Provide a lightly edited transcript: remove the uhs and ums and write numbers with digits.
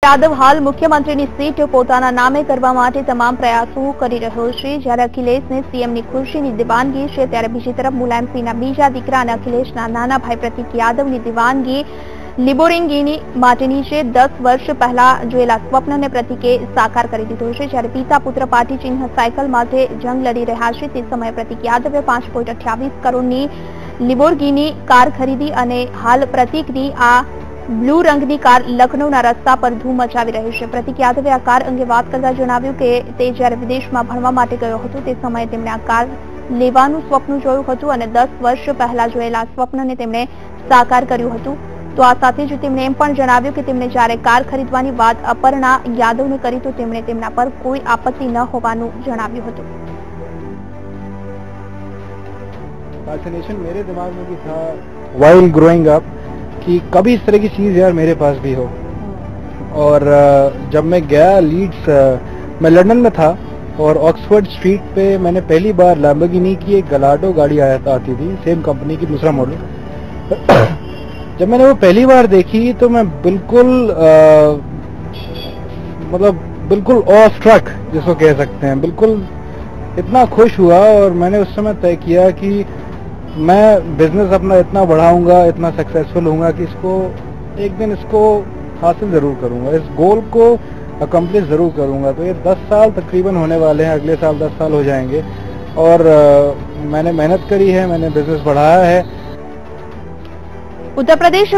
યાદવ હાલ મુખ્યમંત્રીની સીટ પોતાના નામે કરવા માટે તમામ પ્રયાસો કરી રહ્યો છે। જ્યારે અખિલેશને સીએમની ખુરશીની દીવાનગી છે, ત્યારે બીજી તરફ મુલાયમસિંહના બીજા દીકરા અને અખિલેશના નાના ભાઈ પ્રતિક યાદવની દીવાનગી લિંબોર્ગિની માટેની છે। 10 વર્ષ પહેલા જોયેલા સ્વપ્નને પ્રતિકે સાકાર કરી દીધો છે। જ્યારે પિતા પુત્ર પાર્ટી ચિહ્ન સાયકલ માટે જંગ લડી રહ્યા છે, તે સમયે પ્રતિક યાદવે 5.28 કરોડની લિંબોર્ગિની કાર ખરીદી અને હાલ પ્રતિકની આ બ્લુ રંગની કાર લખનૌના રસ્તા પર ધૂમ મચાવી રહી છે। પ્રતિક યાદવે આ કાર અંગે વાત કરતા જણાવ્યું કે તે જ્યારે વિદેશમાં ભણવા માટે ગયો હતો તે સમયે તેમણે આ કાર લેવાનું સ્વપ્ન જોયું હતું અને 10 વર્ષ પહેલા જોયેલા સ્વપ્નને તેમણે સાકાર કર્યું હતું। તો આ સાથે જ તેમણે એમ પણ જણાવ્યું કે તેમણે જ્યારે કાર ખરીદવાની વાત અપર્ણા યાદવને કરી તો તેમણે તેમના પર કોઈ આપત્તિ ન હોવાનું જણાવ્યું હતું। फैसिनेशन मेरे दिमाग में भी था वाइल ग्रोइंग अप कि कभी इस तरह की चीज़ यार मेरे पास भी हो। और जब मैं गया लीड्स, मैं लंदन में था और ऑक्सफोर्ड स्ट्रीट पे मैंने पहली बार लैम्बोर्गिनी की एक गलाडो गाड़ी आती थी, सेम कंपनी की, दूसरा मॉडल। जब मैंने वो पहली बार देखी तो मैं बिल्कुल मतलब बिल्कुल ऑ स्ट्रक जिसको कह सकते हैं, बिल्कुल इतना खुश हुआ। और मैंने उस समय तय किया कि मैं बिजनेस अपना इतना बढ़ाऊंगा, इतना सक्सेसफुल होऊंगा कि इसको एक दिन इसको हासिल जरूर करूंगा, इस गोल को अकम्प्लिश जरूर करूंगा। तो ये 10 साल तकरीबन होने वाले हैं, अगले साल 10 साल हो जाएंगे। और मैंने मेहनत करी है, मैंने बिजनेस बढ़ाया है। उत्तर प्रदेश